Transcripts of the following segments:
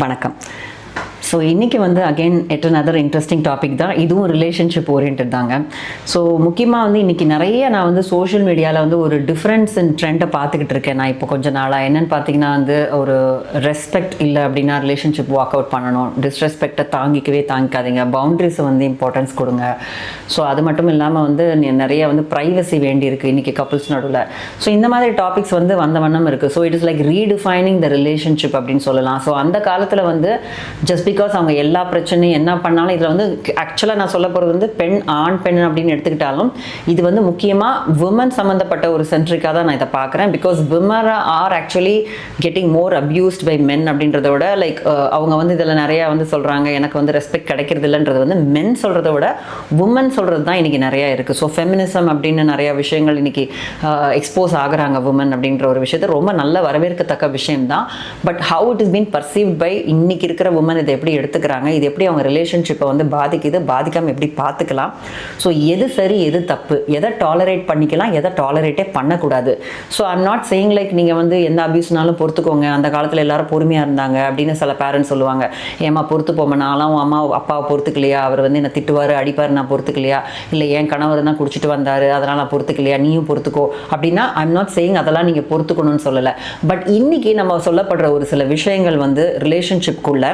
வணக்கம். ஸோ இன்றைக்கி அகெயின் எட் another interesting topic தான். இதுவும் ரிலேஷன்ஷிப் ஓரியன்ட் தாங்க. ஸோ முக்கியமாக இன்றைக்கி நிறைய நான் சோஷியல் மீடியாவில் ஒரு டிஃப்ரென்ஸ் இன் ட்ரெண்டை பார்த்துக்கிட்டு இருக்கேன். நான் இப்போ கொஞ்சம் நாளாக என்னென்னு பார்த்தீங்கன்னா ஒரு ரெஸ்பெக்ட் இல்லை அப்படின்னா ரிலேஷன்ஷிப் வாக் அவுட் பண்ணணும். டிஸ்ரெஸ்பெக்டை தாங்கிக்காதீங்க. பவுண்ட்ரிஸை இம்பார்ட்டன்ஸ் கொடுங்க. ஸோ அது மட்டும் இல்லாமல் நிறைய ப்ரைவசி வேண்டியிருக்கு இன்றைக்கி கப்புள்ஸ் நடுவில். ஸோ இந்த மாதிரி டாபிக்ஸ் வந்த வண்ணம் இருக்குது. So it is like redefining the relationship அப்படின்னு சொல்லலாம். ஸோ அந்த காலத்தில் ஜஸ்ட் பிகாஸ் அவங்க எல்லா பிரச்சனையும் என்ன பண்ணாலும் இதில் ஆக்சுவலாக நான் சொல்ல போகிறது ஆண் பெண் அப்படின்னு எடுத்துக்கிட்டாலும் இது முக்கியமாக விமன் சம்மந்தப்பட்ட ஒரு சென்ட்ரிக்காக தான் நான் இதை பார்க்குறேன். Because women are actually getting more abused by men அப்படின்றத விட லைக் அவங்க இதில் நிறையா சொல்கிறாங்க எனக்கு ரெஸ்பெக்ட் கிடைக்கிறது இல்லைன்றது மென் சொல்கிறத விட உமன் சொல்கிறது தான் இன்றைக்கி நிறையா இருக்குது. ஸோ ஃபெமினிசம் அப்படின்னு நிறையா விஷயங்கள் இன்றைக்கி எக்ஸ்போஸ் ஆகுறாங்க உமன் அப்படின்ற ஒரு விஷயத்தை ரொம்ப நல்ல வரவேற்கத்தக்க விஷயம்தான். But how it is been perceived by இன்னைக்கு இருக்கிற உமன் இதை எப்படி எடுத்துக்கிறாங்க, இது எப்படி அவங்க ரிலேஷன்ஷிப்பை பாதிக்குது, பாதிக்காமல் எப்படி பார்த்துக்கலாம், ஸோ எது சரி எது தப்பு, எதை டாலரேட் பண்ணிக்கலாம், எதை டாலரேட்டே பண்ணக்கூடாது. So I'm not saying like நீங்கள் எந்த அபியூஸ்னாலும் பொறுத்துக்கோங்க, அந்த காலத்தில் எல்லாரும் பொறுமையாக இருந்தாங்க அப்படின்னு சில பேரண்ட்ஸ் சொல்லுவாங்க. ஏமா பொறுத்து போமா, நான்லாம் அம்மா அப்பாவை பொறுத்துக்கலையா, அவர் என்னை திட்டுவார் அடிப்பார் நான் பொறுத்துக்கலையா, இல்லை என் கணவர் தான் குடிச்சிட்டு வந்தார் அதனால் நான் பொறுத்துக்கலையா, நீயும் பொறுத்துக்கோ அப்படின்னா ஐம் நாட் சேயிங் அதெல்லாம் நீங்கள் பொறுத்துக்கணும்னு சொல்லலை. பட் இன்னைக்கு நம்ம சொல்லப்படுற ஒரு சில விஷயங்கள் ரிலேஷன்ஷிப்குள்ள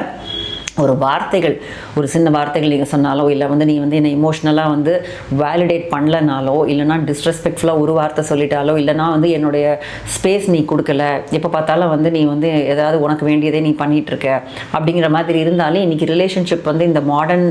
ஒரு வார்த்தைகள், ஒரு சின்ன வார்த்தைகள் நீங்கள் சொன்னாலோ இல்லை நீ என்னை இமோஷ்னலாக வேலிடேட் பண்ணலனாலோ இல்லைனா டிஸ்ரெஸ்பெக்ட்ஃபுல்லாக ஒரு வார்த்தை சொல்லிட்டாலோ இல்லைனா என்னுடைய ஸ்பேஸ் நீ கொடுக்கல, எப்போ பார்த்தாலும் நீ ஏதாவது உனக்கு வேண்டியதே நீ பண்ணிகிட்ருக்க அப்படிங்கிற மாதிரி இருந்தாலே இன்றைக்கி ரிலேஷன்ஷிப் இந்த மாடர்ன்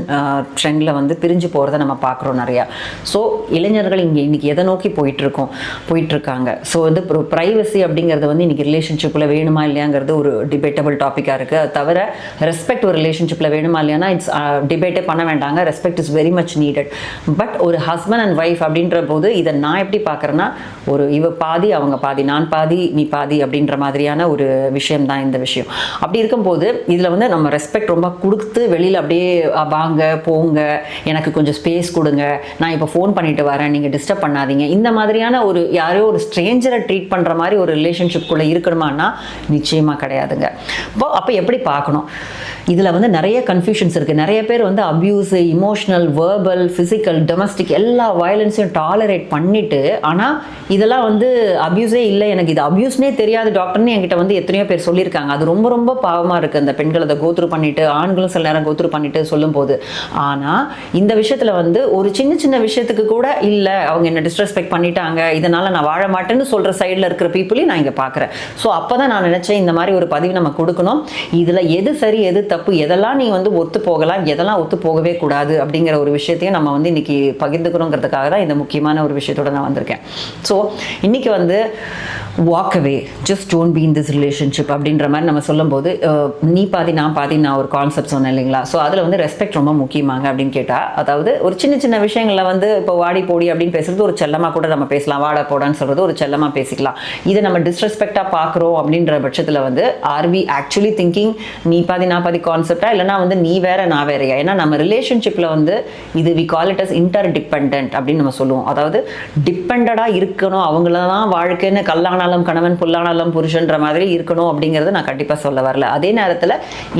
ட்ரெண்டில் பிரிஞ்சு போகிறத நம்ம பார்க்குறோம் நிறையா. ஸோ இளைஞர்கள் இன்றைக்கி எதை நோக்கி போயிட்டுருக்காங்க. ஸோ ஒரு ப்ரைவசி அப்படிங்கிறது இன்றைக்கி ரிலேஷன்ஷிப்பில் வேணுமா இல்லையாங்கிறது ஒரு டிபேட்டபிள் டாப்பிக்காக இருக்குது. அது தவிர ரெஸ்பெக்ட் ஒரு ரிலேஷன்ஷிப்பில் வேணுமா இல்லையானா இட்ஸ் டிபேட்டே பண்ண வேண்டாங்க. Respect is very much needed. But ஒரு ஹஸ்பண்ட் அண்ட் ஒய்ஃப் அப்படின்ற போது இதை நான் எப்படி பார்க்குறேன்னா இவ பாதி அவங்க பாதி, நான் பாதி நீ பாதி அப்படின்ற மாதிரியான ஒரு விஷயம் தான் இந்த விஷயம். அப்படி இருக்கும்போது இதில் நம்ம ரெஸ்பெக்ட் ரொம்ப கொடுத்து வெளியில் அப்படியே வாங்க போங்க, எனக்கு கொஞ்சம் ஸ்பேஸ் கொடுங்க, நான் இப்போ ஃபோன் பண்ணிட்டு வரேன் நீங்கள் டிஸ்டர்ப் பண்ணாதீங்க, இந்த மாதிரியான யாரையோ ஒரு ஸ்ட்ரேஞ்சரை ட்ரீட் பண்ணுற மாதிரி ஒரு ரிலேஷன்ஷிப்குள்ளே இருக்கணுமானா நிச்சயமாக கிடையாதுங்க. அப்போ எப்படி பார்க்கணும், இதில் நிறைய கன்ஃபியூஷன்ஸ் இருக்குது. நிறைய பேர் abuse, emotional, verbal, physical, domestic எல்லா வயலன்ஸையும் டாலரேட் பண்ணிவிட்டு ஆனால் இதெல்லாம் அப்யூஸே இல்லை, எனக்கு இது அப்யூஸ்னே தெரியாது டாக்டர்னு என்கிட்ட எத்தனையோ பேர் சொல்லியிருக்காங்க. அது ரொம்ப ரொம்ப பாவமாக இருக்குது. அந்த பெண்கள் அதை கோத்ரூ பண்ணிவிட்டு, ஆண்களும் சில நேரம் கோத்ரூ பண்ணிவிட்டு சொல்லும்போது. ஆனால் இந்த விஷயத்தில் ஒரு சின்ன சின்ன விஷயத்துக்கு கூட இல்லை அவங்க என்ன டிஸ்ரெஸ்பெக்ட் பண்ணிட்டாங்க இதனால் நான் வாழ மாட்டேன்னு சொல்கிற சைடில் இருக்கிற பீப்புளையும் நான் இங்கே பார்க்குறேன். ஸோ அப்போ தான் நான் நினச்சேன் இந்த மாதிரி ஒரு பதிவு நம்ம கொடுக்கணும். இதில் எது சரி எது தப்பு, எதெல்லாம் நீ ஒத்து போகலாம், எதெல்லாம் ஒத்து போகவே கூடாது அப்படிங்கிற ஒரு விஷயத்தையும் நம்ம இன்னைக்கு பகிர்ந்துக்கணுங்கிறதுக்காக தான் இந்த முக்கியமான ஒரு விஷயத்தோட நான் வந்திருக்கேன். ஸோ இன்னைக்கு walk away, just don't be in this relationship அப்படின்ற மாதிரி நம்ம சொல்லும்போது நீ பாதி நான் ஒரு கான்செப்ட் சொன்னேன் இல்லைங்களா. ஸோ அதில் ரெஸ்பெக்ட் ரொம்ப முக்கியமாங்க அப்படின்னு கேட்டால், அதாவது ஒரு சின்ன சின்ன விஷயங்களில் இப்போ வாடி போடி அப்படின்னு பேசுறது ஒரு செல்லமாக கூட நம்ம பேசலாம், வாடா போடான்னு சொல்கிறது ஒரு செல்லமாக பேசிக்கலாம். இதை நம்ம டிஸ்ரெஸ்பெக்டாக பார்க்குறோம் அப்படின்ற பட்சத்தில் ஆர் வி ஆக்சுவலி திங்கிங் நீ பாதி நான் பாதி கான்செப்டா, இல்லைனா நீ வேற நான் வேறையா? ஏன்னா நம்ம ரிலேஷன்ஷிப்பில் இது we call it as interdependent அப்படின்னு நம்ம சொல்லுவோம். அதாவது டிபெண்டடாக இருக்கணும், அவங்கள தான் வாழ்க்கைன்னு கல்லானாலும் கணவன் புல்லானாலும் புருஷன்ற மாதிரி இருக்கணும் அப்படிங்கிறது நான் கண்டிப்பாக சொல்ல வரல. அதே நேரத்தில்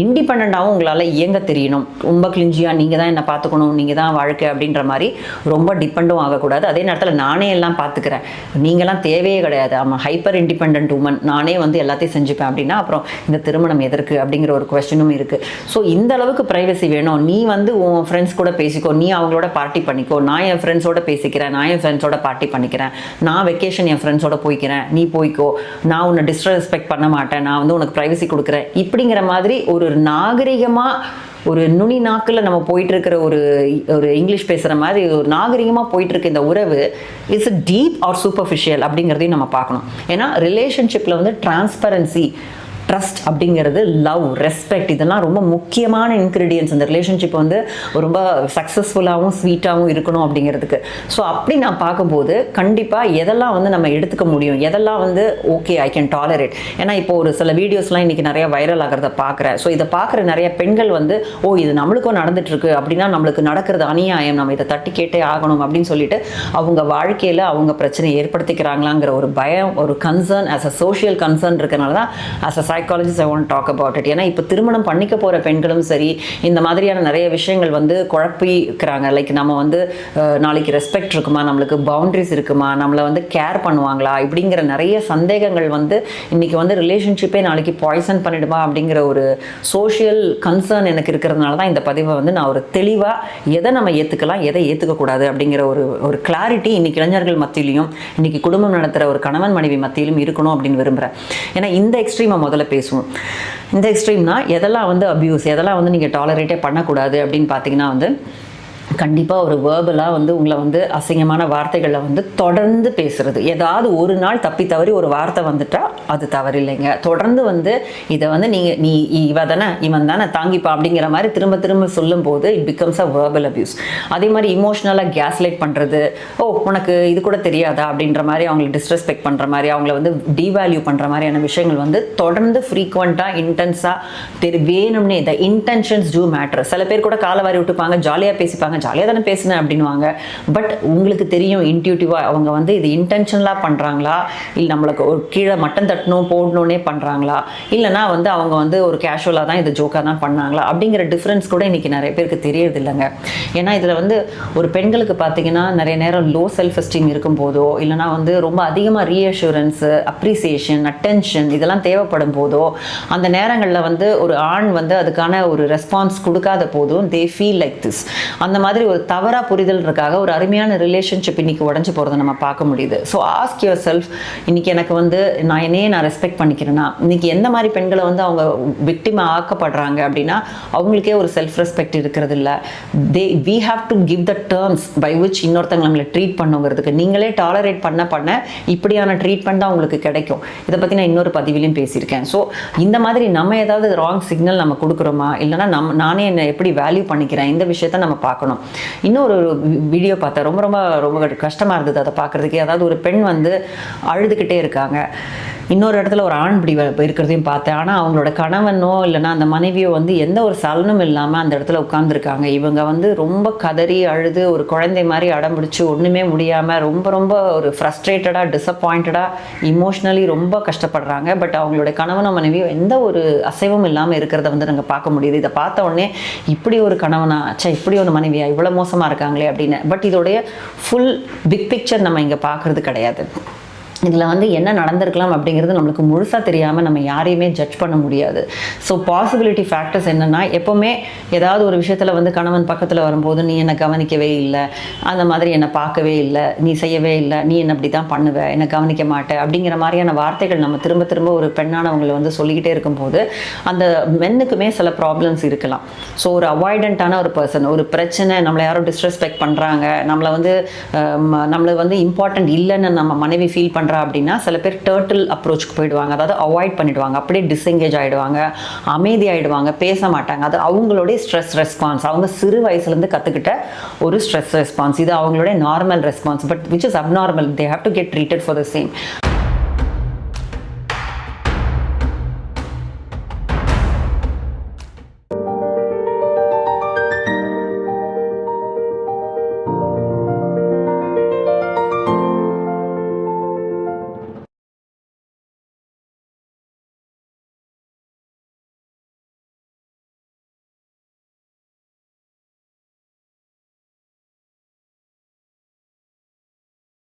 இண்டிபெண்டாகவும் உங்களால் இயங்க தெரியணும். ரொம்ப கிளிஞ்சியாக நீங்கள் தான் என்னை பார்த்துக்கணும், நீங்கள் தான் வாழ்க்கை அப்படின்ற மாதிரி ரொம்ப டிபெண்டும் ஆகக்கூடாது. அதே நேரத்தில் நானே எல்லாம் பார்த்துக்கிறேன், நீங்களாம் தேவையே கிடையாது, ஆமாம் ஹைப்பர் இண்டிபெண்ட் உமன், நானே எல்லாத்தையும் செஞ்சுப்பேன் அப்படின்னா அப்புறம் இந்த திருமணம் எதற்கு அப்படிங்கிற ஒரு கொஸ்டினும் இருக்குது. ஸோ இந்த அளவுக்கு ப்ரைவசி வேணும். நீ உன் ஃப்ரெண்ட்ஸ் கூட பேசிக்கோ, நீ அவங்களோட பார்ட்டி பண்ணிக்கோ, நான் என் ஃப்ரெண்ட்ஸோட பேசிக்கிறேன், நான் என் ஃப்ரெண்ட்ஸோட பார்ட்டி பண்ணிக்கிறேன், நான் வெக்கேஷன் என் ஃப்ரெண்ட்ஸோட போய்க்கிறேன், நீ போய்க்கோ, நான் உன்னை டிஸ்ரெஸ்பெக்ட் பண்ண மாட்டேன், நான் உனக்கு ப்ரைவசி கொடுக்குறேன் இப்படிங்கிற மாதிரி ஒரு நாகரிகமாக ஒரு நுனி நாக்கில் நம்ம போயிட்டு இருக்கிற ஒரு இங்கிலீஷ் பேசுகிற மாதிரி ஒரு நாகரிகமாக போயிட்டு இருக்க இந்த உறவு இட்ஸ் டீப் ஆர் சூப்பர்ஃபிஷியல் அப்படிங்கிறதையும் நம்ம பார்க்கணும். ஏன்னா ரிலேஷன்ஷிப்பில் டிரான்ஸ்பரன்சி, ட்ரஸ்ட் அப்படிங்கிறது, லவ், ரெஸ்பெக்ட் இதெல்லாம் ரொம்ப முக்கியமான இன்க்ரீடியன்ஸ் அந்த ரிலேஷன்ஷிப் ரொம்ப சக்ஸஸ்ஃபுல்லாகவும் ஸ்வீட்டாகவும் இருக்கணும் அப்படிங்கிறதுக்கு. ஸோ அப்படி நான் பார்க்கும்போது கண்டிப்பாக எதெல்லாம் நம்ம எடுத்துக்க முடியும், எதெல்லாம் ஓகே ஐ கேன் டாலரேட். ஏன்னா இப்போ ஒரு சில வீடியோஸ்லாம் இன்றைக்கி நிறைய வைரல் ஆகிறத பார்க்குறேன். ஸோ இதை பார்க்குற நிறைய பெண்கள் ஓ இது நம்மளுக்கும் நடந்துட்டுருக்கு அப்படின்னா நம்மளுக்கு நடக்கிறது அநியாயம், நம்ம இதை தட்டி கேட்டே ஆகணும் அப்படின்னு சொல்லிட்டு அவங்க வாழ்க்கையில் அவங்க பிரச்சனையை ஏற்படுத்திக்கிறாங்களாங்கிற ஒரு பயம், ஒரு concern, as a social concern இருக்கனால தான் as a psychologist I want talk about it. ஏன்னா இப்போ திருமணம் பண்ணிக்க போகிற பெண்களும் சரி இந்த மாதிரியான நிறைய விஷயங்கள் வந்து குழப்பிக்கிறாங்க. லைக் நம்ம வந்து நாளைக்கு ரெஸ்பெக்ட் இருக்குமா, நம்மளுக்கு பவுண்டரிஸ் இருக்குமா, நம்மளை வந்து கேர் பண்ணுவாங்களா, இப்படிங்கிற நிறைய சந்தேகங்கள் வந்து இன்னைக்கு வந்து ரிலேஷன்ஷிப்பே நாளைக்கு பாய்சன் பண்ணிடுமா அப்படிங்கிற ஒரு சோஷியல் கன்சர்ன் எனக்கு இருக்கிறதுனால தான் இந்த பதிவை வந்து நான் ஒரு தெளிவாக எதை நம்ம ஏற்றுக்கலாம் எதை ஏற்றுக்கக்கூடாது அப்படிங்கிற ஒரு கிளாரிட்டி இன்னைக்கு இளைஞர்கள் மத்தியிலையும் இன்னைக்கு குடும்பம் நடத்துகிற ஒரு கணவன் மனைவி மத்தியிலும் இருக்கணும் அப்படின்னு விரும்புகிறேன். ஏன்னா இந்த எக்ஸ்ட்ரீமை முதல்ல பேசுவோம். இந்த எக்ஸ்ட்ரீம்னா எதெல்லாம் வந்து அப்யூஸ், எதெல்லாம் வந்து நீங்கள் டாலரேட்டே பண்ணக்கூடாது அப்படின்னு பார்த்தீங்கன்னா வந்து கண்டிப்பாக ஒரு வேர்பலாக வந்து உங்களை வந்து அசிங்கமான வார்த்தைகளில் வந்து தொடர்ந்து பேசுறது. ஏதாவது ஒரு நாள் தப்பி தவறி ஒரு வார்த்தை வந்துட்டா அது தவறு இல்லைங்க. தொடர்ந்து வந்து இதை வந்து நீ இவன் தானே தாங்கிப்பா அப்படிங்கிற மாதிரி திரும்ப திரும்ப சொல்லும் போது it becomes a verbal abuse. அதே மாதிரி இமோஷ்னலாக கேஸ்லைட் பண்ணுறது, உனக்கு இது கூட தெரியாதா அப்படின்ற மாதிரி அவங்களை டிஸ்ரெஸ்பெக்ட் பண்ணுற மாதிரி, அவங்கள வந்து டீவேல்யூ பண்ணுற மாதிரியான விஷயங்கள் வந்து தொடர்ந்து ஃப்ரீக்வெண்ட்டாக இன்டென்ஸாக வேணும்னே த இன்டென்ஷன்ஸ் டூ மேட்டர். சில பேர் கூட காலை வாரி விட்டுப்பாங்க, ஜாலியாக பேசிப்பாங்க, ஜாலியாக தானே பேசுனேன் அப்படின்வாங்க. பட் உங்களுக்கு தெரியும் இன்ட்யூட்டிவாக அவங்க வந்து இது இன்டென்ஷனலாக பண்ணுறாங்களா, இல்லை நம்மளுக்கு ஒரு கீழே மட்டன் தட்டணும் போடணுன்னே பண்ணுறாங்களா, இல்லைனா வந்து அவங்க வந்து ஒரு கேஷுவலாக தான் இது ஜோக்காக தான் பண்ணாங்களா அப்படிங்கிற டிஃப்ரென்ஸ் கூட இன்றைக்கி நிறைய பேருக்கு தெரியறது இல்லைங்க. ஏன்னா இதில் வந்து ஒரு பெண்களுக்கு பார்த்தீங்கன்னா நிறைய நேரம் லோ செல்ஃப் எஸ்டீம் இருக்கும் போதோ, இல்லைனா வந்து ரொம்ப அதிகமாக ரீஅஷூரன்ஸு, அப்ரிசியேஷன், அட்டென்ஷன் இதெல்லாம் தேவைப்படும் போதோ, அந்த நேரங்களில் வந்து ஒரு ஆண் வந்து அதுக்கான ஒரு ரெஸ்பான்ஸ் கொடுக்காத போதும் தே ஃபீல் லைக் திஸ். அந்த மாதிரி ஒரு தவறா புரிதல்றதுக்காக ஒரு அருமையான ரிலேஷன்ஷிப் இன்னைக்கு உடஞ்சு போகிறத நம்ம பார்க்க முடியுது. ஸோ ஆஸ்க் யுவர் செல்ஃப், இன்னைக்கு எனக்கு வந்து நான் ரெஸ்பெக்ட் பண்ணிக்கிறேன்னா, இன்னைக்கு எந்த மாதிரி பெண்களை வந்து அவங்க விக்டிம் ஆக்கப்படுறாங்க அப்படின்னா அவங்களுக்கே ஒரு செல்ஃப் ரெஸ்பெக்ட் இருக்கிறது இல்லை. We have to give the terms by which இன்னொருத்தங்க நம்மளை ட்ரீட் பண்ணுங்கிறதுக்கு. நீங்களே டாலரேட் பண்ண இப்படியான ட்ரீட்மெண்ட் தான் உங்களுக்கு கிடைக்கும். இதை பற்றி நான் இன்னொரு பதிவிலையும் பேசியிருக்கேன். ஸோ இந்த மாதிரி நம்ம ஏதாவது ராங் சிக்னல் நம்ம கொடுக்குறோமா, இல்லைனா நானே என்னை எப்படி வேல்யூ பண்ணிக்கிறேன், இந்த விஷயத்த நம்ம பார்க்கணும். இன்னொரு வீடியோ பார்த்தேன், ரொம்ப ரொம்ப ரொம்ப கஷ்டமாக இருந்தது அதை பார்க்குறதுக்கே. அதாவது ஒரு பெண் வந்து அழுதுகிட்டே இருக்காங்க, இன்னொரு இடத்துல ஒரு ஆண் பிடி இருக்கிறதையும் பார்த்தேன். ஆனால் அவங்களோட கணவனோ இல்லைனா அந்த மனைவியோ வந்து எந்த ஒரு சலனும் இல்லாமல் அந்த இடத்துல உட்காந்துருக்காங்க. இவங்க வந்து ரொம்ப கதறி அழுது ஒரு குழந்தை மாதிரி அடம்பிடிச்சு ஒன்றுமே முடியாமல் ரொம்ப ரொம்ப ஒரு ஃப்ரஸ்ட்ரேட்டடாக, டிஸப்பாயிண்டடாக, இமோஷ்னலி ரொம்ப கஷ்டப்படுறாங்க. பட் அவங்களோட கணவனோ மனைவியோ எந்த ஒரு அசைவும் இல்லாமல் இருக்கிறத வந்து நாங்கள் பார்க்க முடியுது. இதை பார்த்த உடனே இப்படி ஒரு கணவனா, இப்படி ஒரு மனைவியா, இவ்வளோ மோசமாக இருக்காங்களே அப்படின்னு. பட் இதோடைய ஃபுல் பிக் பிக்சர் நம்ம இங்கே பார்க்குறது கிடையாது. இதில் வந்து என்ன நடந்திருக்கலாம் அப்படிங்கிறது நம்மளுக்கு முழுசாக தெரியாமல் நம்ம யாரையுமே ஜட்ஜ் பண்ண முடியாது. ஸோ பாசிபிலிட்டி ஃபேக்டர்ஸ் என்னென்னா, எப்போவுமே ஏதாவது ஒரு விஷயத்தில் வந்து கணவன் பக்கத்தில் வரும்போது நீ என்னை கவனிக்கவே இல்லை, அந்த மாதிரி என்னை பார்க்கவே இல்லை, நீ செய்யவே இல்லை, நீ என்ன அப்படி தான் பண்ணுவேன், என்னை கவனிக்க மாட்டேன் அப்படிங்கிற மாதிரியான வார்த்தைகள் நம்ம திரும்ப திரும்ப ஒரு பெண்ணானவங்களை வந்து சொல்லிக்கிட்டே இருக்கும்போது அந்த மென்னுக்குமே சில ப்ராப்ளம்ஸ் இருக்கலாம். ஸோ ஒரு அவாய்டண்ட்டான ஒரு பர்சன், ஒரு பிரச்சனை, நம்மளை யாரும் டிஸ்ரெஸ்பெக்ட் பண்ணுறாங்க, நம்மளை வந்து இம்பார்ட்டன்ட் இல்லைன்னு நம்ம மனைவி ஃபீல் பண்ணுறாங்க அப்படின்னா சில பேர் டர்ட்டில் அப்ரோச்சுக்கு போயிடுவாங்க. அதாவது அவாய்ட் பண்ணிடுவாங்க, அப்படியே டிஸ்எங்கேஜ் ஆகிடுவாங்க, அமைதி ஆகிடுவாங்க, பேச மாட்டாங்க. அது அவங்களுடைய ஸ்ட்ரெஸ் ரெஸ்பான்ஸ், அவங்க சிறு வயசுலேருந்து கற்றுக்கிட்ட ஒரு ஸ்ட்ரெஸ் ரெஸ்பான்ஸ். இது அவங்களுடைய normal response, but which is abnormal. They have to get treated for the same.